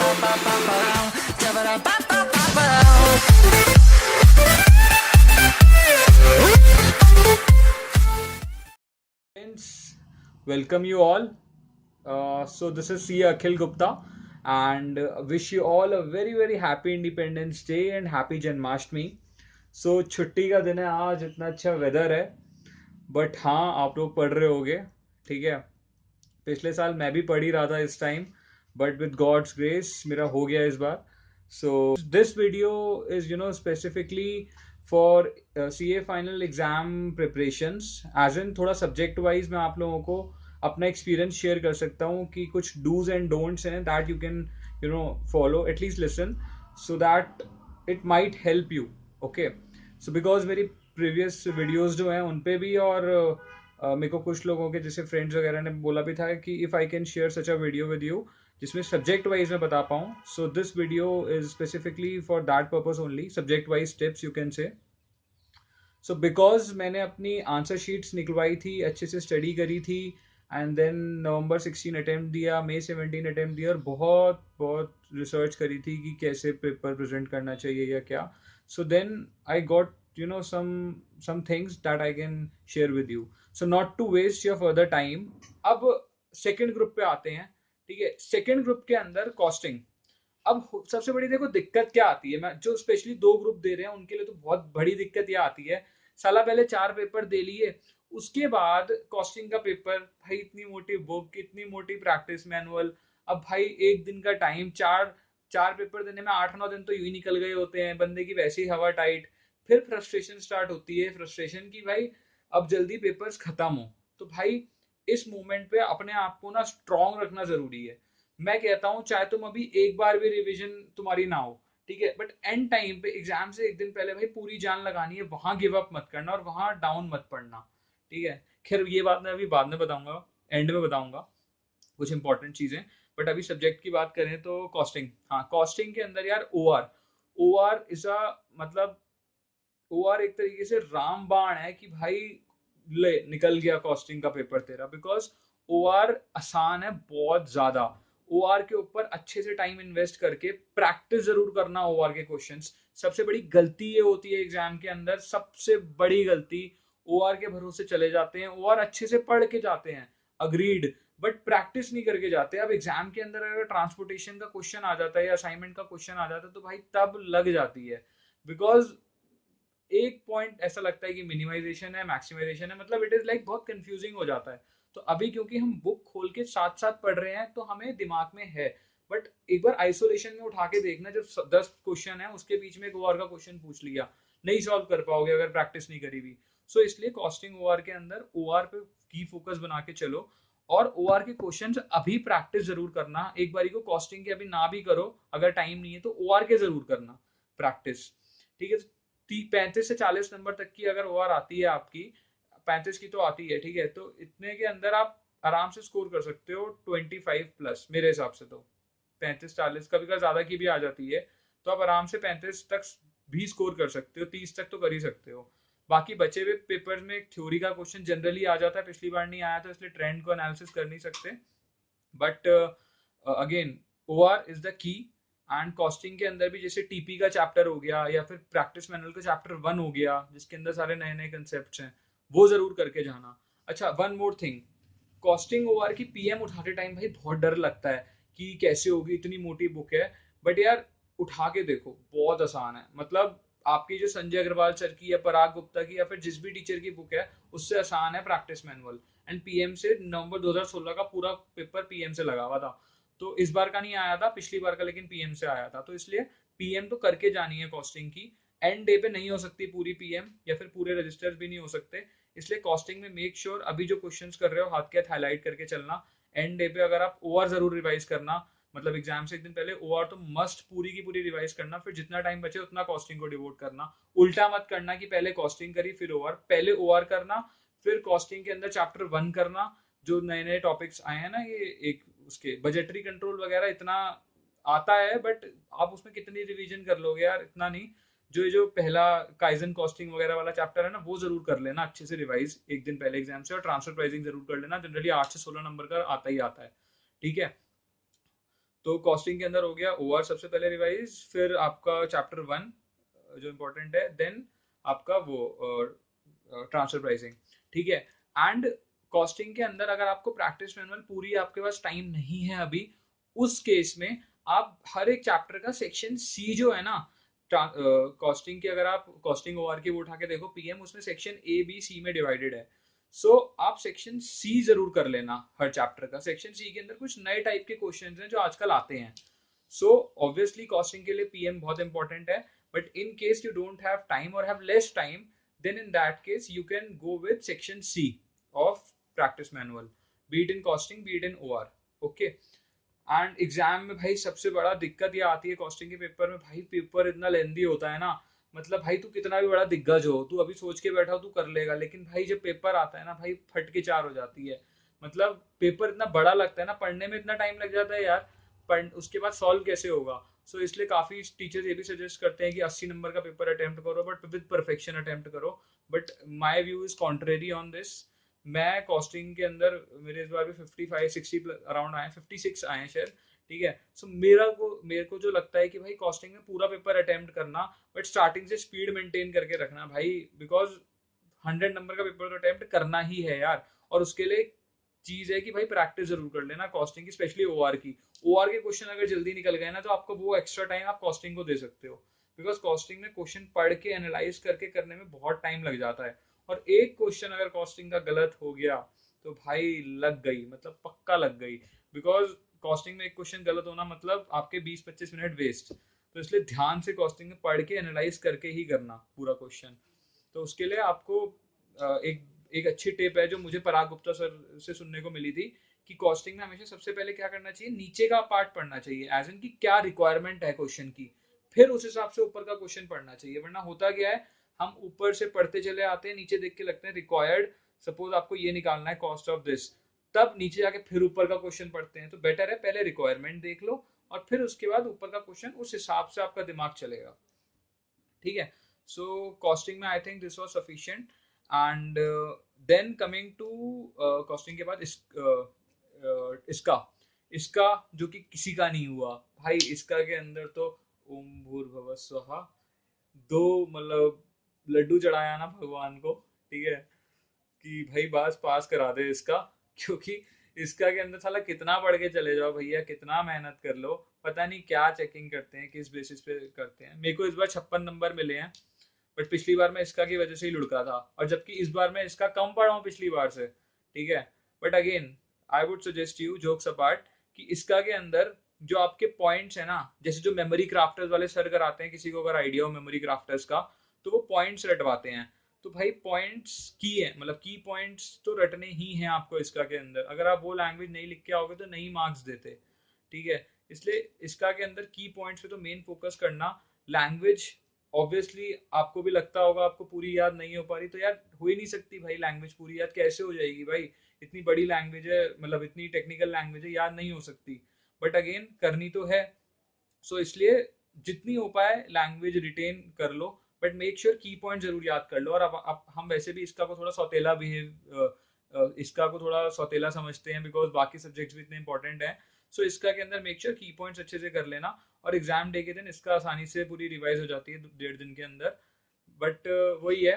Friends, welcome you all. So this is C. Akhil Gupta, and wish you all a very happy Independence Day and happy Janmashtami. So छुट्टी का दिन है आज, इतना अच्छा weather है, बट हाँ आप लोग पढ़ रहे होगे, ठीक है। पिछले साल मैं भी पढ़ ही रहा था इस time, but with God's grace मेरा हो गया इस बार. So this video is specifically for CA final exam preparations, as in थोड़ा सब्जेक्ट वाइज मैं आप लोगों को अपना एक्सपीरियंस शेयर कर सकता हूँ कि कुछ डूज एंड डोंट्स हैं that you can follow, at least listen, so that it might help you. Okay, so because मेरी प्रीवियस वीडियोस जो हैं उन पे भी, और मेरे को कुछ लोगों के जैसे फ्रेंड्स वगैरह ने बोला भी था कि if I can share such a video with you जिसमें सब्जेक्ट वाइज मैं बता पाऊँ. सो this video is specifically for that purpose only, subject wise tips you can say. So because मैंने अपनी आंसर शीट्स निकलवाई थी, अच्छे से स्टडी करी थी, एंड देन नवंबर 16 अटेम्प्ट दिया, मई 17 अटेम्प्ट दिया, और बहुत बहुत रिसर्च करी थी कि कैसे पेपर प्रेजेंट करना चाहिए या क्या. So then I got some things that I can share with you. So not to waste your further time, अब सेकेंड ग्रुप पे आते हैं. ठीक है, सेकेंड ग्रुप के अंदर कॉस्टिंग. अब सबसे बड़ी देखो दिक्कत क्या आती है, मैं जो स्पेशली दो ग्रुप दे रहे हैं उनके लिए तो बहुत बड़ी दिक्कत यह आती है. साला पहले 4 पेपर दे लिए, उसके बाद कॉस्टिंग का पेपर, भाई इतनी मोटी बुक, इतनी मोटी प्रैक्टिस मैनुअल, अब भाई एक दिन का टाइम, चार चार पेपर देने में 8-9 दिन तो यूं ही निकल गए होते हैं, बंदे की वैसे ही हवा टाइट. फिर फ्रस्ट्रेशन स्टार्ट होती है, फ्रस्ट्रेशन की भाई अब जल्दी पेपर्स खत्म हो. तो भाई इस मोमेंट पे अपने आप को ना स्ट्रॉन्ग रखना जरूरी है. मैं कहता हूँ चाहे तुम अभी एक बार भी रिवीजन तुम्हारी ना हो, ठीक है, बट एंड टाइम पे एग्जाम से एक दिन पहले भाई पूरी जान लगानी है, वहां गिव अप मत करना और वहां डाउन मत पड़ना. ठीक है, खैर ये बात मैं अभी बाद में बताऊंगा, एंड में बताऊंगा कुछ इंपॉर्टेंट चीजें. बट अभी सब्जेक्ट की बात करें तो कॉस्टिंग, हाँ कॉस्टिंग के अंदर यार ओ आर इज अ, मतलब ओ आर एक तरीके से रामबाण है कि भाई ले निकल गया कॉस्टिंग का पेपर तेरा, बिकॉज ओ आर आसान है बहुत ज्यादा. ओ आर के ऊपर अच्छे से टाइम इन्वेस्ट करके प्रैक्टिस जरूर करना ओ आर के क्वेश्चंस. सबसे बड़ी गलती ये होती है एग्जाम के अंदर, सबसे बड़ी गलती, ओ आर के भरोसे चले जाते हैं, ओ आर अच्छे से पढ़ के जाते हैं, अग्रीड, बट प्रैक्टिस नहीं करके जाते. अब एग्जाम के अंदर अगर ट्रांसपोर्टेशन का क्वेश्चन आ जाता है या असाइनमेंट का क्वेश्चन आ जाता है तो भाई तब लग जाती है. बिकॉज एक पॉइंट ऐसा लगता है कि मिनिमाइजेशन है, मैक्सिमाइजेशन है, मतलब इट इज लाइक बहुत कंफ्यूजिंग हो जाता है. तो अभी क्योंकि हम बुक खोल के साथ साथ पढ़ रहे हैं तो हमें दिमाग में है, बट एक बार आइसोलेशन में उठा के देखना, जब 10 क्वेश्चन है उसके बीच में एक ओआर का क्वेश्चन पूछ लिया, नहीं सॉल्व कर पाओगे अगर प्रैक्टिस नहीं करी हुई. सो इसलिए कॉस्टिंग ओआर के अंदर ओआर पे की फोकस बना के चलो, और ओआर के क्वेश्चन अभी प्रैक्टिस जरूर करना. एक बारी को कॉस्टिंग के अभी ना भी करो, अगर टाइम नहीं है तो ओआर के जरूर करना प्रैक्टिस. ठीक है, 35 से 40 नंबर तक की अगर ओआर आती है आपकी, 35 की तो आती है, ठीक है, तो इतने के अंदर आप आराम से स्कोर कर सकते हो 25 प्लस मेरे हिसाब से. तो 35-40, कभी कभी ज्यादा की भी आ जाती है, तो आप आराम से 35 तक भी स्कोर कर सकते हो, 30 तक तो कर ही सकते हो. बाकी बचे हुए पेपर में थ्योरी का क्वेश्चन जनरली आ जाता है, पिछली बार नहीं आया तो इसलिए ट्रेंड को एनालिसिस कर नहीं सकते. But again O R is the key. And costing के अंदर भी जैसे टीपी का चैप्टर हो गया या फिर प्रैक्टिस मैनुअल का चैप्टर 1 हो गया जिसके अंदर सारे नए नए कंसेप्ट हैं, वो जरूर करके जाना. अच्छा, one more thing, costing OR की पीएम उठाते टाइम भाई बहुत डर लगता है कि कैसे होगी, इतनी मोटी बुक है. बट यार उठा के देखो, बहुत आसान है. मतलब आपकी जो संजय अग्रवाल सर की या पराग गुप्ता की या फिर जिस भी टीचर की बुक है उससे आसान है प्रैक्टिस मैनुअल. एंड पीएम से नवंबर 2016 का पूरा पेपर पीएम से लगा हुआ था. तो इस बार का नहीं आया था, पिछली बार का लेकिन पीएम से आया था, तो इसलिए पीएम तो करके जानी है कॉस्टिंग की. एंड डे पे नहीं हो सकती पूरी पीएम, या फिर पूरे रजिस्टर्स भी नहीं हो सकते. इसलिए कॉस्टिंग में मेक श्योर अभी जो क्वेश्चंस कर रहे हो हाथ के हाथ हाईलाइट करके चलना. एंड डे पे अगर आप ओआर जरूर रिवाइज करना, मतलब एग्जाम से एक दिन पहले ओआर तो मस्ट पूरी की पूरी रिवाइज करना, फिर जितना टाइम बचे उतना कॉस्टिंग को डिवोट करना. उल्टा मत करना कि पहले कॉस्टिंग करी फिर ओआर, पहले ओआर करना फिर कॉस्टिंग के अंदर चैप्टर 1 करना. जो नए नए टॉपिक्स आए हैं ना, ये एक उसके बजटरी कंट्रोल वगैरह इतना आता है, बट आप उसमें कितनी रिवीजन कर लोगे यार, इतना नहीं. जो पहला काइजन कॉस्टिंग वगैरह वाला चैप्टर है ना, वो जरूर कर लेना अच्छे से रिवाइज एक दिन पहले एग्जाम से, और ट्रांसफर प्राइसिंग जरूर कर लेना, जनरली 8 से 16 नंबर का आता ही आता है. ठीक है, तो कॉस्टिंग के अंदर हो गया ओआर सबसे पहले रिवाइज, फिर आपका चैप्टर 1 जो इम्पोर्टेंट है, देन आपका वो ट्रांसफर प्राइसिंग, ठीक है। एंड कॉस्टिंग के अंदर अगर आपको प्रैक्टिस मैनुअल पूरी आपके पास टाइम नहीं है अभी, उस केस में आप हर एक चैप्टर का सेक्शन सी जो है ना, कॉस्टिंग की अगर आप कॉस्टिंग ओआर की वो उठा के देखो पीएम, उसमें सेक्शन ए बी सी में डिवाइडेड है। सो आप सेक्शन सी जरूर कर लेना हर चैप्टर का। सेक्शन सी के अंदर कुछ नए टाइप के क्वेश्चन हैं जो आजकल आते हैं। सो ऑब्वियसली कॉस्टिंग के लिए पीएम बहुत इंपॉर्टेंट है, but in case you don't have time और have less time, then in that case you can go with section C of practice manual, be it in costing be it in OR. Okay. And exam में भाई सबसे बड़ा दिक्कत ये आती है costing के पेपर में, भाई पेपर इतना लेंदी होता है ना, मतलब भाई तू कितना भी बड़ा दिग्गज हो, तू अभी सोच के बैठा हो तू कर लेगा, लेकिन भाई जब पेपर आता है ना भाई फट के चार हो जाती है। मतलब पेपर इतना बड़ा लगता है ना, पढ़ने में इतना टाइम लग जाता है यार, पढ़ उसके बाद सॉल्व कैसे होगा। सो इसलिए काफी टीचर्स ये भी सजेस्ट करते हैं कि 80 नंबर का पेपर अटेम्प्ट करो, बट विद परफेक्शन अटेम्प्ट करो। But my view is contrary on this. मैं कॉस्टिंग के अंदर मेरे इस बार भी 55-60 अराउंड आए, 56 आए हैं शायद, ठीक है। सो मेरे को जो लगता है कि भाई कॉस्टिंग में पूरा पेपर अटेम्प्ट करना, बट स्टार्टिंग से स्पीड मेंटेन करके रखना भाई, बिकॉज 100 नंबर का पेपर तो अटेम्प्ट करना ही है यार। और उसके लिए चीज है कि भाई प्रैक्टिस जरूर कर लेना कॉस्टिंग की, स्पेशली ओआर की। ओआर के क्वेश्चन अगर जल्दी निकल गए ना, तो आपको वो एक्स्ट्रा टाइम आप कॉस्टिंग को दे सकते हो, बिकॉज कॉस्टिंग में क्वेश्चन पढ़ के एनालाइज करके करने में बहुत टाइम लग जाता है। और एक क्वेश्चन अगर कॉस्टिंग का गलत हो गया तो भाई लग गई, मतलब पक्का लग गई। बिकॉज कॉस्टिंग में एक क्वेश्चन गलत होना मतलब आपके 20-25 मिनट वेस्ट। तो इसलिए ध्यान से कॉस्टिंग में पढ़ के एनालाइज करके ही करना पूरा क्वेश्चन। तो उसके लिए आपको एक एक अच्छी टिप है जो मुझे पराग गुप्ता सर से सुनने को मिली थी, कि कॉस्टिंग में हमेशा सबसे पहले क्या करना चाहिए, नीचे का पार्ट पढ़ना चाहिए, एज इन की क्या रिक्वायरमेंट है क्वेश्चन की, फिर उस हिसाब से ऊपर का क्वेश्चन पढ़ना चाहिए। वरना होता क्या है, हम ऊपर से पढ़ते चले आते हैं, नीचे देख के लगते हैं रिक्वायर्ड, सपोज आपको ये निकालना है कॉस्ट ऑफ दिस, तब नीचे जाके फिर ऊपर का क्वेश्चन पढ़ते हैं। तो बेटर है पहले रिक्वायरमेंट देख लो, और फिर उसके बाद ऊपर का क्वेश्चन, उस हिसाब से आपका दिमाग चलेगा, ठीक है। सो कॉस्टिंग में I think this was sufficient. And then coming to costing के बाद इसका इसका जो कि किसी का नहीं हुआ भाई, इसका के अंदर तो ओम भूर्भुवः स्वहा, दो मतलब लड्डू चढ़ाया ना भगवान को, ठीक है, कि भाई बस पास करा दे इसका। क्योंकि इसका के अंदर साला कितना पढ़ के चले जाओ भैया, कितना मेहनत कर लो, पता नहीं क्या चेकिंग करते हैं, किस बेसिस पे करते हैं। मेरे को इस बार 56 नंबर मिले हैं, बट पिछली बार मैं इसका की वजह से ही लुढ़का था, और जबकि इस बार मैं इसका कम पढ़ा हूँ पिछली बार से, ठीक है। But again I would suggest you, jokes apart, कि इसका के अंदर जो आपके पॉइंट्स है ना, जैसे जो मेमोरी क्राफ्टर्स वाले सर कराते हैं, किसी को अगर आइडिया हो मेमोरी क्राफ्टर्स का, तो वो पॉइंट्स रटवाते हैं। तो भाई पॉइंट्स की है, मतलब की पॉइंट्स तो रटने ही हैं आपको इसका के अंदर। अगर आप वो लैंग्वेज नहीं लिख के आओगे तो नहीं मार्क्स देते, ठीक है। इसलिए इसका के अंदर की पॉइंट्स पे तो मेन फोकस करना। लैंग्वेज ऑब्वियसली आपको भी लगता होगा आपको पूरी याद नहीं हो पा रही, तो यार हो ही नहीं सकती भाई, लैंग्वेज पूरी याद कैसे हो जाएगी भाई, इतनी बड़ी लैंग्वेज है, मतलब इतनी टेक्निकल लैंग्वेज है, याद नहीं हो सकती। बट अगेन करनी तो है। सो इसलिए जितनी हो पाए लैंग्वेज रिटेन कर लो, बट मेक श्योर की पॉइंट जरूर याद कर लो। और अब हम वैसे भी इसका को थोड़ा सौतेला बिहेव, इसका को थोड़ा सौतेला समझते हैं, बिकॉज बाकी सब्जेक्ट्स भी इतने इंपॉर्टेंट हैं। सो इसका के अंदर मेक श्योर की पॉइंट्स अच्छे से कर लेना, और एग्जाम डे के दिन इसका आसानी से पूरी रिवाइज हो जाती है 1.5 दिन के अंदर। बट वही है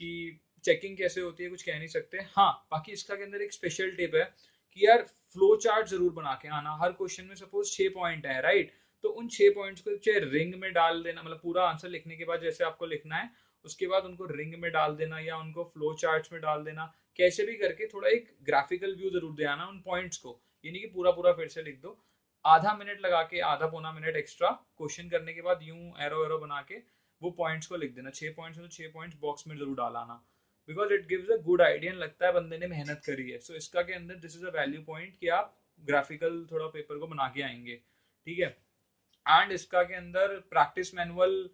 कि चेकिंग कैसे होती है कुछ कह नहीं सकते। हाँ बाकी इसका के अंदर एक स्पेशल टिप है कि यार फ्लो चार्ट जरूर बना के आना हर क्वेश्चन में। सपोज 6 पॉइंट है, राइट, तो उन 6 पॉइंट्स को चाहे रिंग में डाल देना, मतलब पूरा आंसर लिखने के बाद जैसे आपको लिखना है, उसके बाद उनको रिंग में डाल देना या उनको फ्लो चार्ट्स में डाल देना, कैसे भी करके थोड़ा एक ग्राफिकल व्यू जरूर दे आना उन पॉइंट्स को। ये नहीं कि पूरा पूरा फिर से लिख दो, आधा मिनट लगा के, आधा पौना मिनट एक्स्ट्रा क्वेश्चन करने के बाद यूं एरो एरो बना के वो पॉइंट्स को लिख देना। 6 पॉइंट्स में तो 6 पॉइंट्स बॉक्स में जरूर डालाना, because it gives a good idea, लगता है बंदे ने मेहनत करी है। सो इसका के अंदर this is a value point कि आप ग्राफिकल थोड़ा पेपर को बना के आएंगे, ठीक है। एंड इसका के अंदर प्रैक्टिस मैनुअल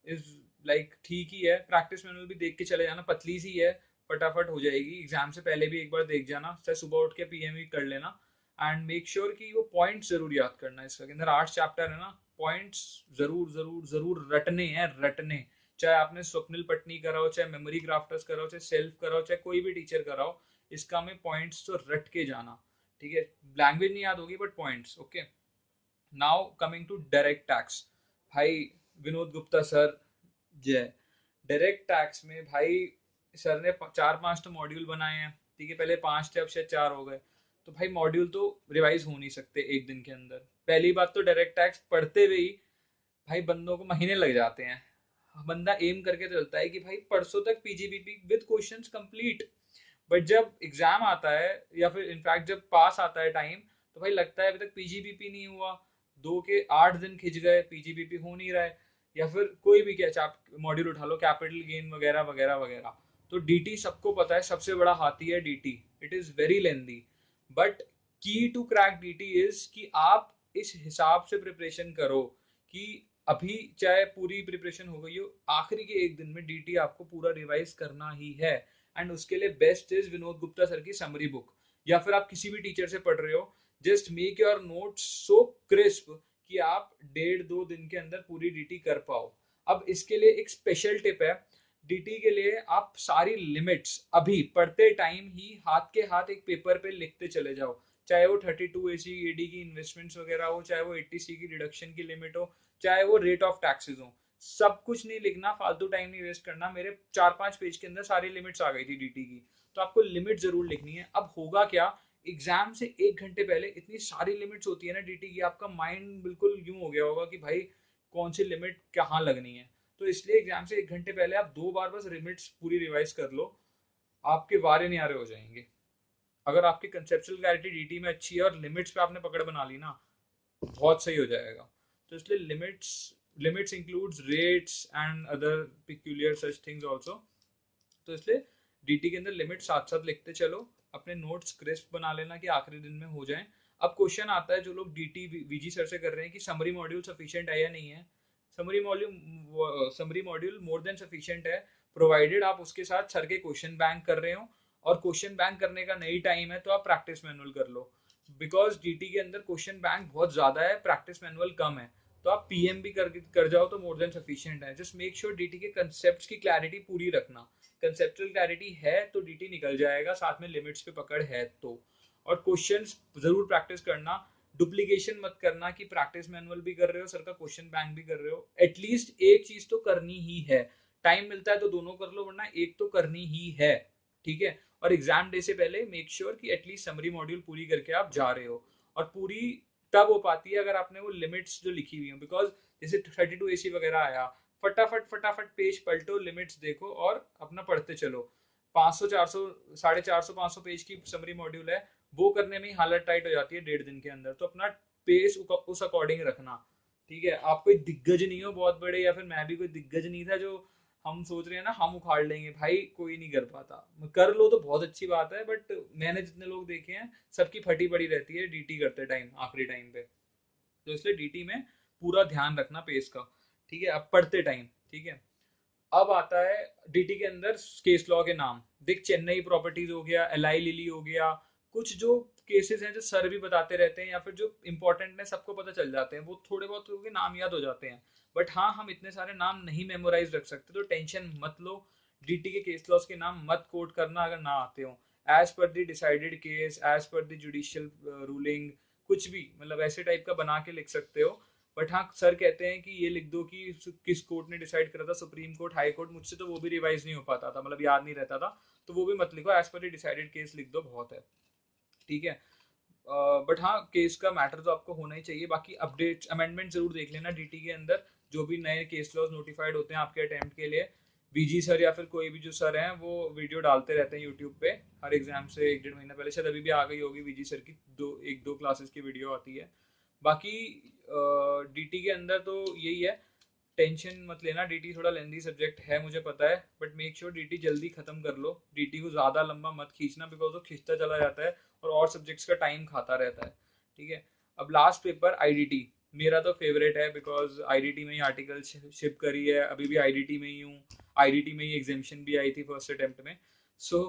इज लाइक ठीक ही है, प्रैक्टिस मैनुअल भी देख के चले जाना, पतली सी है, फटाफट हो जाएगी। एग्जाम से पहले भी एक बार देख जाना, चाहे सुबह उठ के पीएम ही कर लेना। एंड मेक श्योर कि वो पॉइंट्स जरूर याद करना है। इसके अंदर 8 चैप्टर है ना, पॉइंट्स जरूर जरूर जरूर रटने हैं, रटने। चाहे आपने स्वप्निल पटनी कराओ, चाहे मेमोरी क्राफ्टर्स कराओ, चाहे सेल्फ कराओ, चाहे कोई भी टीचर कराओ, इसका में पॉइंट्स तो रट के जाना, ठीक है। लैंग्वेज नहीं याद होगी but points, okay. Now coming to direct tax, भाई विनोद गुप्ता सर जय। डायरेक्ट टैक्स में भाई सर ने 4-5 तो मॉड्यूल बनाए हैं, ठीक है, पहले 5 थे अब शायद 4 हो गए। तो भाई मॉड्यूल तो रिवाइज हो नहीं सकते एक दिन के अंदर। पहली बात तो डायरेक्ट टैक्स पढ़ते हुए ही भाई बंदों को महीने लग जाते हैं। बंदा एम करके चलता है कि भाई परसों तक PGBP with questions complete, but जब एग्जाम आता है या फिर इनफैक्ट जब पास आता है टाइम, तो भाई लगता है अभी तक पीजीबीपी नहीं हुआ, 2 के 8 दिन खिंच गए, पीजीबीपी हो नहीं रहा है। या फिर कोई भी क्या चाप मॉड्यूल उठा लो, कैपिटल गेन वगैरह वगैरह वगैरह। तो डीटी सबको पता है सबसे बड़ा हाथी है DT, it is very lengthy, but key to crack DT is कि आप इस हिसाब से प्रिपरेशन करो कि अभी चाहे पूरी प्रिपरेशन हो गई हो, आखिरी के एक दिन में डीटी आपको पूरा रिवाइज करना ही है। एंड उसके लिए best is Vinod Gupta sir की समरी बुक, या फिर आप किसी भी टीचर से पढ़ रहे हो, just make your notes so crisp कि आप 1.5-2 दिन के अंदर पूरी डीटी कर पाओ। अब इसके लिए एक स्पेशल टिप है, डीटी के लिए आप सारी लिमिट्स अभी पढ़ते टाइम ही हाथ के हाथ एक पेपर पे लिखते चले जाओ, चाहे वो 32 ACAD की इन्वेस्टमेंट्स वगैरह हो, चाहे वो 80C की डिडक्शन की लिमिट हो, चाहे वो रेट ऑफ टैक्सेस हो, सब कुछ नहीं लिखना, फालतू टाइम नहीं वेस्ट करना। मेरे 4-5 पेज के अंदर सारी लिमिट्स आ गई थी डीटी की, तो आपको लिमिट जरूर लिखनी है। अब होगा क्या, एग्जाम से 1 घंटे पहले इतनी सारी लिमिट्स होती है ना डीटी की, आपका माइंड बिल्कुल यूं हो गया होगा कि भाई कौन सी लिमिट कहाँ लगनी है। तो इसलिए एग्जाम से 1 घंटे पहले आप 2 बार बस लिमिट्स पूरी रिवाइज कर लो, आपके वारे नहीं आ रहे हो जाएंगे। अगर आपकी कंसेप्चुअल क्लैरिटी डीटी में अच्छी है और लिमिट्स पे आपने पकड़ बना ली ना, बहुत सही हो जाएगा। तो इसलिए limits includes rates and other peculiar such things also. तो इसलिए डीटी के अंदर लिमिट साथ साथ लिखते चलो, अपने नोट्स क्रिस्प बना लेना कि आखिरी दिन में हो जाए। अब क्वेश्चन आता है जो लोग डीटी वीजी सर से कर रहे हैं कि समरी मॉड्यूल सफिशिएंट है या नहीं है। Summary module more than sufficient है, प्रोवाइडेड आप उसके साथ सर के क्वेश्चन बैंक कर रहे हो। और क्वेश्चन बैंक करने का नई टाइम है तो आप प्रैक्टिस मैनुअल कर लो, बिकॉज डीटी के अंदर क्वेश्चन बैंक बहुत ज्यादा है, प्रैक्टिस मैनुअल कम है। तो आप पीएम भी कर जाओ तो मोर देन सफिशिएंट है। जस्ट मेक श्योर डीटी के कंसेप्ट की क्लैरिटी पूरी रखना, कंसेप्चुअल क्लैरिटी है तो डीटी निकल जाएगा, साथ में लिमिट्स पे पकड़ है तो। और क्वेश्चंस जरूर प्रैक्टिस करना, डुप्लीकेशन मत करना कि प्रैक्टिस मैनुअल भी कर रहे हो, सर का क्वेश्चन बैंक भी कर रहे हो। एटलीस्ट एक चीज तो करनी ही है, टाइम मिलता है तो दोनों कर लो, वरना एक तो करनी ही है, ठीक है। और एग्जाम डे से पहले मेक श्योर कि एटलीस्ट समरी मॉड्यूल पूरी करके आप जा रहे हो। और पूरी तब हो पाती है अगर आपने वो लिमिट्स जो लिखी हुई है, बिकॉज जैसे 32 AC वगैरह आया, फटाफट फटाफट पेज पलटो, लिमिट्स देखो और अपना पढ़ते चलो। 500 400 450 500 पेज की समरी मॉड्यूल है, वो करने में ही हालत टाइट हो जाती है 1.5 दिन के अंदर। तो अपना पेस उस अकॉर्डिंग रखना, ठीक है। आप कोई दिग्गज नहीं हो बहुत बड़े, या फिर मैं भी कोई दिग्गज नहीं था जो हम सोच रहे हैं ना हम उखाड़ लेंगे, भाई कोई नहीं कर पाता। कर लो तो बहुत अच्छी बात है, बट मैंने जितने लोग देखे हैं सबकी फटी पड़ी रहती है डीटी करते टाइम आखिरी टाइम पे। तो इसलिए डीटी में पूरा ध्यान रखना पेस का, ठीक है, अब पढ़ते टाइम, ठीक है। अब आता है डीटी के अंदर केस लॉ के नाम, देख चेन्नई प्रॉपर्टीज हो गया, एलआई लिली हो गया, कुछ जो केसेस हैं जो सर भी बताते रहते हैं या फिर जो इंपॉर्टेंट है सबको पता चल जाते हैं, वो थोड़े बहुत लोगों के नाम याद हो जाते हैं। बट हाँ, हम इतने सारे नाम नहीं मेमोराइज रख सकते, तो टेंशन मत लो, डीटी के केस लॉस के नाम मत कोट करना अगर ना आते हो। As per the decided case, as per the judicial ruling, कुछ भी मतलब ऐसे टाइप का बना के लिख सकते हो। बट हाँ, सर कहते हैं कि ये लिख दो कि किस कोर्ट ने डिसाइड करा था, सुप्रीम कोर्ट, हाई कोर्ट, मुझसे तो वो भी रिवाइज नहीं हो पाता था, मतलब याद नहीं रहता था, तो वो भी मत लिखो, एज पर डिसाइडेड केस लिख दो, बहुत है, ठीक है। बट हाँ, केस का मैटर तो आपको होना ही चाहिए। बाकी अपडेट अमेंडमेंट जरूर देख लेना डीटी के अंदर, जो भी नए केस लॉज नोटिफाइड होते हैं आपके अटेम्प्ट के लिए। वीजी सर या फिर कोई भी जो सर हैं वो वीडियो डालते रहते हैं यूट्यूब पे, हर एग्जाम से 1-1.5 महीना पहले, शायद अभी भी आ गई होगी वीजी सर की 1-2 क्लासेस की वीडियो आती है। बाकी डीटी के अंदर तो यही है, टेंशन मत लेना, डीटी थोड़ा लेंदी सब्जेक्ट है मुझे पता है, बट मेक श्योर डीटी जल्दी खत्म कर लो, डीटी को ज्यादा लंबा मत खींचना, बिकॉज वो खींचता चला जाता है और सब्जेक्ट्स का टाइम खाता रहता है, ठीक है। अब लास्ट पेपर आईडीटी, मेरा तो फेवरेट है, बिकॉज आईडीटी में ही आर्टिकल शिप करी है, अभी भी आईडीटी में ही हूँ, आईडीटी में ही एग्जामिशन भी आई थी फर्स्ट अटेम्प्ट में। So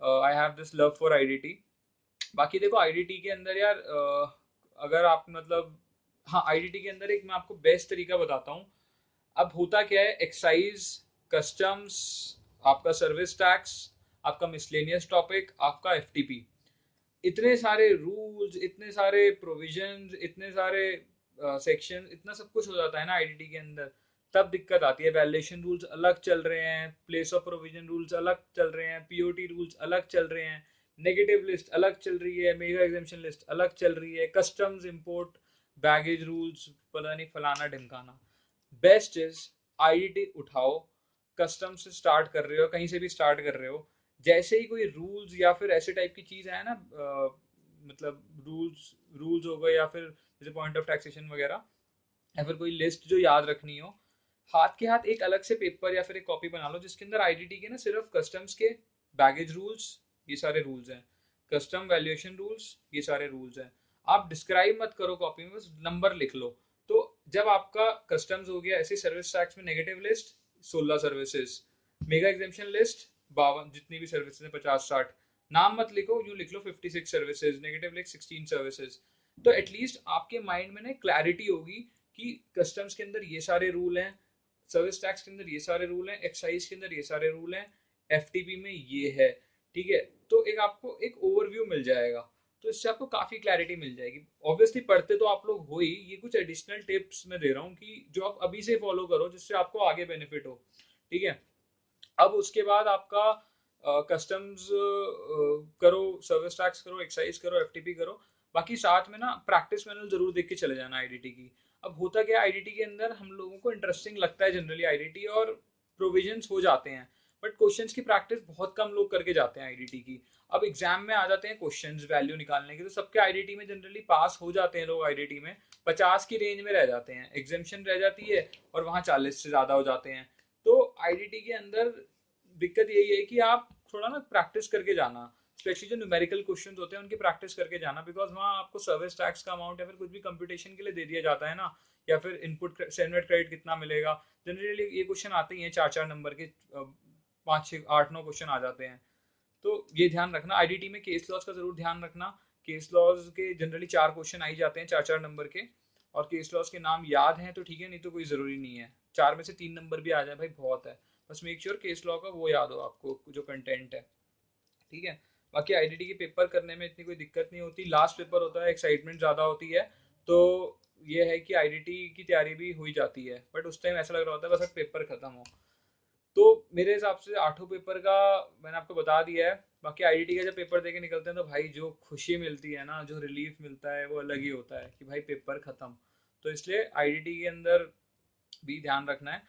I have this love for IDT. बाकी देखो आईडीटी के अंदर यार, अगर आप मतलब, हाँ आईडीटी के अंदर एक मैं आपको बेस्ट तरीका बताता हूँ। अब होता क्या है, एक्साइज, कस्टम्स, आपका सर्विस टैक्स, आपका मिसलेनियस टॉपिक, आपका एफटीपी, इतने सारे रूल्स, इतने सारे प्रोविजंस, इतने सारे सेक्शन, इतना सब कुछ हो जाता है ना आईडीटी के अंदर, तब दिक्कत आती है। वैल्यूएशन रूल्स अलग चल रहे हैं, प्लेस ऑफ प्रोविजन रूल्स अलग चल रहे हैं, पीओटी रूल्स अलग चल रहे हैं, नेगेटिव लिस्ट अलग चल रही है, मेगा एग्जेम्पशन लिस्ट अलग चल रही है, कस्टम्स इंपोर्ट बैगेज रूल्स, पता नहीं फलाना ढिमकाना। बेस्ट इज आईडीटी उठाओ, कस्टम से स्टार्ट कर रहे हो, कहीं से भी स्टार्ट कर रहे हो, जैसे ही कोई रूल्स या फिर ऐसे टाइप की चीज है ना, मतलब रूल्स हो गए या फिर जैसे पॉइंट ऑफ टैक्सेशन वगैरह, या फिर कोई लिस्ट जो याद रखनी हो, हाथ के हाथ एक अलग से पेपर या फिर एक कॉपी बना लो जिसके अंदर आईडीटी के ना सिर्फ कस्टम्स के बैगेज रूल्स, ये सारे रूल्स हैं, कस्टम वैल्यूएशन रूल्स, ये सारे रूल्स हैं। आप डिस्क्राइब मत करो कॉपी में, बस नंबर लिख लो। तो जब आपका कस्टम्स हो गया, ऐसे सर्विस टैक्स में negative list 16 services, mega exemption list 52, जितनी भी सर्विसेज है 50-60, नाम मत लिखो, यूं लिख लो 56 सर्विसेज, नेगेटिव लिख 16 सर्विसेज। तो एटलीस्ट आपके माइंड में ना क्लैरिटी होगी कि कस्टम्स के अंदर ये सारे रूल हैं, सर्विस टैक्स के अंदर ये सारे रूल हैं, एक्साइज के अंदर ये सारे रूल हैं, एफटीपी में ये है। ठीक है, तो एक आपको एक ओवरव्यू मिल जाएगा, तो इससे आपको काफी क्लैरिटी मिल जाएगी। ऑब्वियसली पढ़ते तो आप लोग हो ही, ये कुछ एडिशनल टिप्स मैं दे रहा हूँ कि जो आप अभी से फॉलो करो जिससे आपको आगे बेनिफिट हो। ठीक है, अब उसके बाद आपका कस्टम्स करो, सर्विस टैक्स करो, एक्साइज करो, एफटीपी करो, बाकी साथ में ना प्रैक्टिस मैनुअल जरूर देख के चले जाना आईडीटी की। अब होता क्या है, आईडीटी के अंदर हम लोगों को इंटरेस्टिंग लगता है जनरली आईडीटी, और प्रोविजंस हो जाते हैं, बट क्वेश्चंस की प्रैक्टिस बहुत कम लोग करके जाते हैं आईडीटी की। अब एग्जाम में आ जाते हैं क्वेश्चंस वैल्यू निकालने की, तो सबके आईडीटी में जनरली पास हो जाते हैं लोग, आईडीटी में 50 की रेंज में रह जाते हैं, एग्जामेशन रह जाती है और वहाँ 40 से ज्यादा हो जाते हैं। तो आईडीटी के अंदर दिक्कत यही है कि आप थोड़ा ना प्रैक्टिस करके जाना, स्पेशली जो न्यूमेरिकल क्वेश्चंस होते हैं उनकी प्रैक्टिस करके जाना, बिकॉज वहाँ आपको सर्विस टैक्स का अमाउंट या फिर कुछ भी कंप्यूटेशन के लिए दे दिया जाता है ना, या फिर इनपुट सेनवेट क्रेडिट कितना मिलेगा, जनरली ये क्वेश्चन आते ही हैं 4-4 नंबर के, 5-6-8-9 क्वेश्चन आ जाते हैं। तो ये ध्यान रखना, आईडीटी में केस लॉज का जरूर ध्यान रखना। केस लॉज के जनरली 4 क्वेश्चन आ ही जाते हैं 4-4 नंबर के, और केस लॉज के नाम याद हैं तो ठीक है, नहीं तो कोई जरूरी नहीं है, 4 में से 3 नंबर भी आ जाए भाई बहुत है। बस मेक श्योर केस लॉ का वो याद हो आपको, जो कंटेंट है। ठीक है, बाकी आईडीटी के पेपर करने में इतनी कोई दिक्कत नहीं होती, लास्ट पेपर होता है, एक्साइटमेंट ज़्यादा होती है। तो ये है कि आईडीटी की तैयारी भी हो ही जाती है, बट उस टाइम ऐसा लग रहा होता है बस अब पेपर खत्म हो। तो मेरे हिसाब से 8 पेपर का मैंने आपको बता दिया है। बाकी आईडीटी का जब पेपर देके निकलते हैं तो भाई जो खुशी मिलती है ना, जो रिलीफ मिलता है वो अलग ही होता है कि भाई पेपर खत्म। तो इसलिए आईडीटी के अंदर भी ध्यान रखना है,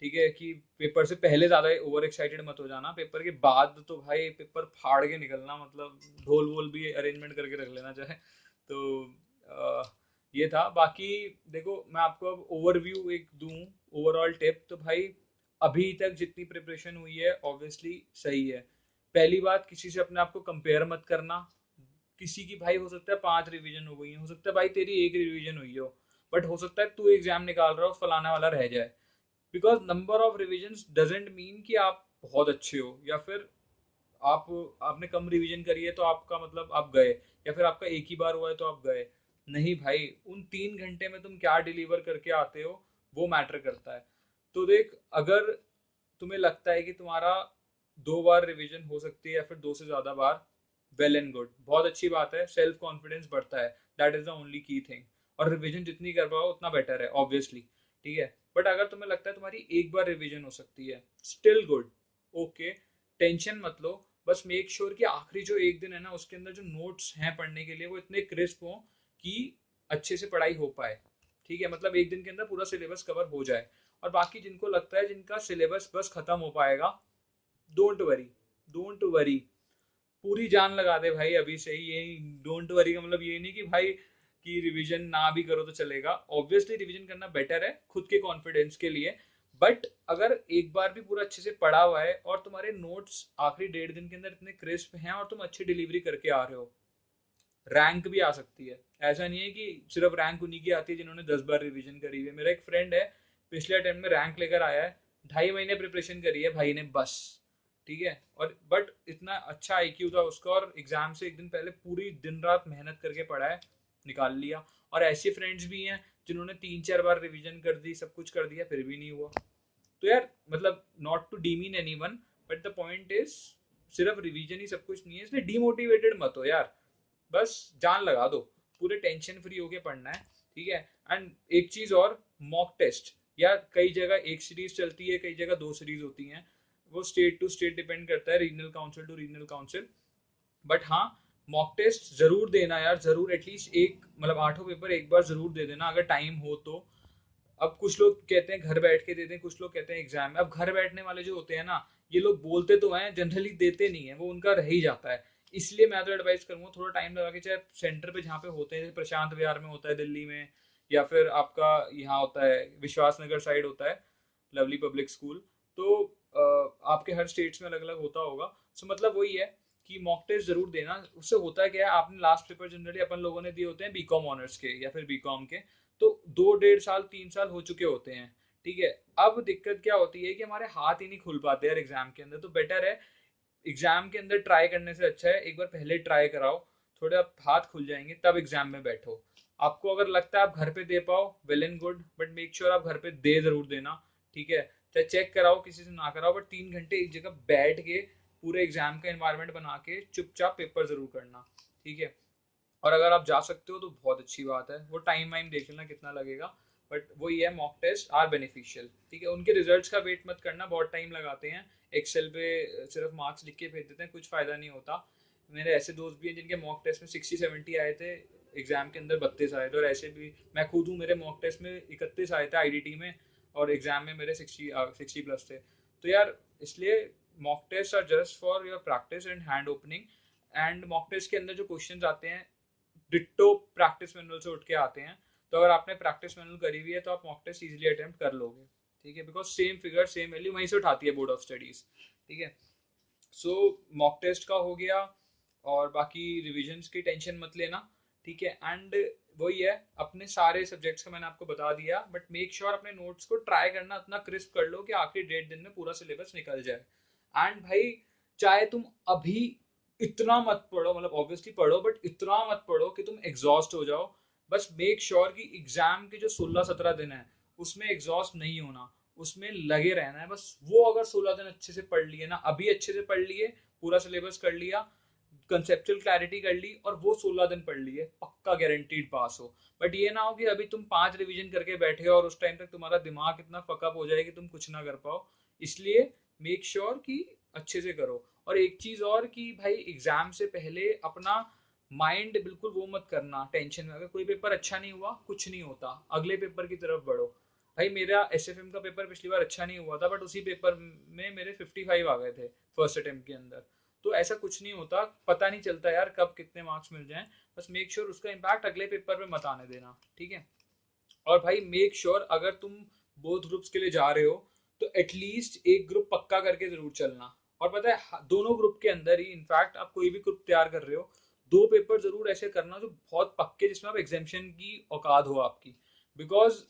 ठीक है, कि पेपर से पहले ज़्यादा ओवर एक्साइटेड मत हो जाना, पेपर के बाद तो भाई पेपर फाड़ के निकलना, मतलब ढोल वोल भी अरेंजमेंट करके रख लेना चाहे तो। अ, ये था। बाकी देखो मैं आपको अब ओवरव्यू एक दूं, ओवरऑल टिप, तो भाई अभी तक जितनी प्रिपरेशन हुई है ऑब्वियसली सही है। पहली बात, किसी से अपने आप को कंपेयर मत करना। किसी की भाई हो सकता है 5 रिवीजन हो गई, हो सकता है भाई तेरी एक रिवीजन हुई हो, बट हो सकता है तू एग्जाम निकाल रहा हो फलाना वाला रह जाए। Because number of revision doesn't mean कि आप बहुत अच्छे हो, या फिर आप आपने कम रिवीजन करी है तो आपका मतलब आप गए, या फिर आपका एक ही बार हुआ है तो आप गए। नहीं भाई, उन 3 घंटे में तुम क्या डिलीवर करके आते हो वो मैटर करता है। तो देख, अगर तुम्हें लगता है कि तुम्हारा 2 बार रिवीजन हो सकती है या फिर 2 से ज्यादा बार, वेल एंड गुड, बहुत अच्छी बात है, सेल्फ कॉन्फिडेंस बढ़ता है, that is the only key thing. और रिवीजन जितनी कर पाओ उतना बेटर है ऑब्वियसली। ठीक है, बट अगर तुम्हें लगता है तुम्हारी एक बार रिवीजन हो सकती है, स्टिल गुड, ओके, टेंशन मत लो। बस मेक श्योर कि आखिरी जो एक दिन है ना उसके अंदर जो नोट्स हैं पढ़ने के लिए वो इतने क्रिस्प हो कि अच्छे से पढ़ाई हो पाए। ठीक है, मतलब एक दिन के अंदर पूरा सिलेबस कवर हो जाए। और बाकी जिनको लगता है जिनका सिलेबस बस खत्म हो पाएगा, डोंट वरी, डोंट वरी, पूरी जान लगा दे भाई अभी से ही। ये डोंट वरी का मतलब ये नहीं कि भाई कि रिवीजन ना भी करो तो चलेगा, ऑब्वियसली रिवीजन करना बेटर है खुद के कॉन्फिडेंस के लिए। बट अगर एक बार भी पूरा अच्छे से पढ़ा हुआ है और तुम्हारे नोट्स आखिरी 1.5 दिन के अंदर इतने क्रिस्प हैं और तुम अच्छी डिलीवरी करके आ रहे हो, रैंक भी आ सकती है। ऐसा नहीं है कि सिर्फ रैंक उन्हीं की आती है जिन्होंने 10 बार रिवीजन करी है। मेरा एक फ्रेंड है, पिछले अटेम्प्ट में रैंक लेकर आया है, 2.5 महीने प्रिपरेशन करी है भाई ने बस। ठीक है, और बट इतना अच्छा आईक्यू था उसका, और एग्जाम से एक दिन पहले पूरी दिन रात मेहनत करके पढ़ा है, निकाल लिया। और ऐसे फ्रेंड्स भी हैं जिन्होंने 3-4 बार रिवीजन कर दी, सब कुछ कर दिया, फिर भी नहीं हुआ। तो यार मतलब not to demean anyone, but the point is सिर्फ रिवीजन ही सब कुछ नहीं है, इसलिए डीमोटिवेटेड मत हो यार, बस जान लगा दो, पूरे टेंशन फ्री होके पढ़ना है। ठीक है। एंड एक चीज और, मॉक टेस्ट, या कई जगह एक सीरीज चलती है, कई जगह दो सीरीज होती हैं, वो स्टेट टू स्टेट डिपेंड करता है, regional council to regional council. But हाँ, मॉक टेस्ट जरूर देना यार, जरूर एटलीस्ट एक, मतलब आठों पेपर एक बार जरूर दे देना अगर टाइम हो तो। अब कुछ लोग कहते हैं घर बैठ के देते हैं, कुछ लोग कहते हैं एग्जाम में। अब घर बैठने वाले जो होते हैं ना, ये लोग बोलते तो हैं, जनरली देते नहीं है, वो उनका रह ही जाता है। इसलिए मैं तो एडवाइस करूंगा थोड़ा टाइम लगा के, चाहे सेंटर पे जहाँ पे होते हैं, जैसे प्रशांत विहार में होता है दिल्ली में, या फिर आपका यहाँ होता है विश्वास नगर साइड होता है लवली पब्लिक स्कूल। तो आपके हर स्टेट्स में अलग अलग होता होगा। सो मतलब वही है कि मॉक टेस्ट जरूर देना। उससे होता है क्या है, आपने लास्ट पेपर जनरली अपन लोगों ने दिए होते हैं बीकॉम ऑनर्स के या फिर बीकॉम के, तो 2 डेढ़ साल 3 साल हो चुके होते हैं। ठीक है। अब दिक्कत क्या होती है कि हमारे हाथ ही नहीं खुल पाते यार एग्जाम के अंदर। तो बेटर है, एग्जाम के अंदर ट्राई करने से अच्छा है एक बार पहले ट्राई कराओ, थोड़े आप हाथ खुल जाएंगे, तब एग्जाम में बैठो। आपको अगर लगता है आप घर पे दे पाओ, well and good, but make sure आप घर पे दे जरूर देना। ठीक है। चाहे चेक कराओ किसी से ना कराओ, बट 3 घंटे एक जगह बैठ के पूरे एग्जाम का एनवायरनमेंट बना के चुपचाप पेपर जरूर करना। ठीक है। और अगर आप जा सकते हो तो बहुत अच्छी बात है, वो टाइम वाइम देख लेना कितना लगेगा। बट वही है, मॉक टेस्ट आर बेनिफिशियल। ठीक है। उनके रिजल्ट्स का वेट मत करना, बहुत टाइम लगाते हैं। एक्सेल पे सिर्फ मार्क्स लिख के भेज देते हैं, कुछ फायदा नहीं होता। मेरे ऐसे दोस्त भी हैं जिनके मॉक टेस्ट में 60 70 आए थे, एग्जाम के अंदर 32 आए थे। और ऐसे भी मैं खुद हूँ, मेरे मॉक टेस्ट में 31 आए थे आईडीटी में, और एग्जाम में मेरे 60 प्लस थे। तो यार इसलिए mock test are just for your practice and hand opening. And mock test के अंदर जो क्वेश्चंस आते हैं डिट्टो प्रैक्टिस मैनुअल से उठ के आते हैं। तो अगर आपने प्रैक्टिस मैनुअल करी हुई है तो आप मॉक टेस्ट इजीली अटेम्प्ट कर लोगे। ठीक है। Because same figure same value वहीं से उठाती है बोर्ड ऑफ स्टडीज। ठीक है। सो मॉक टेस्ट का हो गया, और बाकी रिविजन्स की टेंशन मत लेना। ठीक है। एंड वही है, अपने सारे सब्जेक्ट्स का मैंने आपको बता दिया, बट मेक श्योर अपने नोट्स को ट्राई करना इतना क्रिस्प कर लो कि आखिरी 1.5 दिन में पूरा सिलेबस निकल जाए। एंड भाई, चाहे तुम अभी इतना मत पढ़ो, मतलब ऑब्वियसली पढ़ो, बट इतना मत पढ़ो कि तुम एग्जॉस्ट हो जाओ। बस मेक श्योर कि एग्जाम के जो 16 17 दिन है उसमें एग्जॉस्ट नहीं होना, उसमें लगे रहना है। बस वो अगर 16 दिन अच्छे से पढ़ लिए ना, अभी अच्छे से पढ़ लिए, पूरा सिलेबस कर लिया, कंसेप्चुअल क्लैरिटी कर ली, और वो 16 दिन पढ़ लिए, पक्का गारंटीड पास हो। बट ये ना हो कि अभी तुम 5 रिवीजन करके बैठे हो और उस टाइम तक तुम्हारा दिमाग इतना फकअप हो जाए कि तुम कुछ ना कर पाओ। इसलिए मेक श्योर कि अच्छे से करो। और एक चीज और कि भाई, एग्जाम से पहले अपना माइंड बिल्कुल वो मत करना टेंशन में। अगर कोई पेपर अच्छा नहीं हुआ, कुछ नहीं होता, अगले पेपर की तरफ बढ़ो। भाई मेरा एसएफएम का पेपर पिछली बार अच्छा नहीं हुआ था, बट उसी पेपर में मेरे 55 आ गए थे फर्स्ट अटेम्प्ट के अंदर। तो ऐसा कुछ नहीं होता, पता नहीं चलता यार कब कितने मार्क्स मिल जाएं। बस मेक श्योर उसका इम्पैक्ट अगले पेपर में मत आने देना। ठीक है। और भाई मेक श्योर अगर तुम बोथ ग्रुप्स के लिए जा रहे हो तो एटलीस्ट एक ग्रुप पक्का करके जरूर चलना। और पता है, दोनों ग्रुप के अंदर ही, इनफैक्ट आप कोई भी ग्रुप तैयार कर रहे हो, 2 पेपर जरूर ऐसे करना जो बहुत पक्के, जिसमें आप एग्जामेशन की औकात हो आपकी। बिकॉज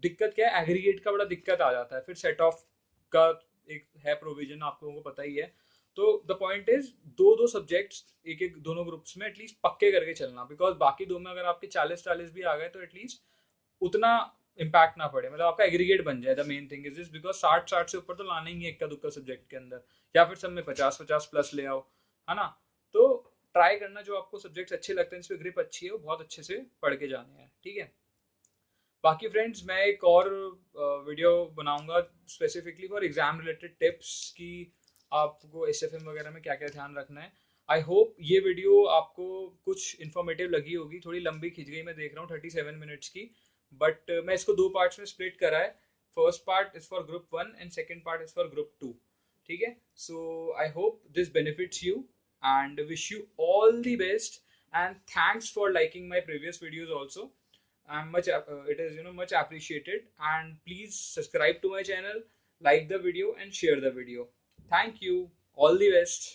दिक्कत क्या है, एग्रीगेट का बड़ा दिक्कत आ जाता है, फिर सेट ऑफ का एक है प्रोविजन, आप लोगों को पता ही है। तो द पॉइंट इज, दो दो सब्जेक्ट्स एक एक दोनों ग्रुप्स में एटलीस्ट पक्के करके चलना। बिकॉज बाकी दो में अगर आपके 40 40 भी आ गए तो एटलीस्ट उतना इम्पैक्ट ना पड़े, मतलब आपका एग्रीगेट बन जाए। The main thing is this, because 60 60 से ऊपर तो लाना ही है इक्का दुक्का सब्जेक्ट के अंदर, या फिर सब में 50 50 प्लस ले आओ, है ना। तो ट्राई करना जो आपको सब्जेक्ट्स अच्छे लगते हैं, जिसपे ग्रिप अच्छी है, वो बहुत अच्छे से पढ़ के जाने हैं। ठीक है। बाकी फ्रेंड्स, मैं एक और वीडियो बनाऊंगा specifically for exam related tips की, आपको एसएफएम वगैरह में क्या क्या ध्यान रखना है। आई होप ये वीडियो आपको कुछ इन्फॉर्मेटिव लगी होगी। थोड़ी लंबी खिंच गई, मैं देख रहा हूँ 37 मिनट्स की, बट मैं इसको 2 पार्ट्स में स्प्लिट करा है। First part is for group 1 and second part is for group 2। ठीक है। So I hope this benefits you and wish you all the best, and thanks for liking my previous videos also. I'm much it is much appreciated, and please subscribe to my channel, like the video and share the video. Thank you. All the best.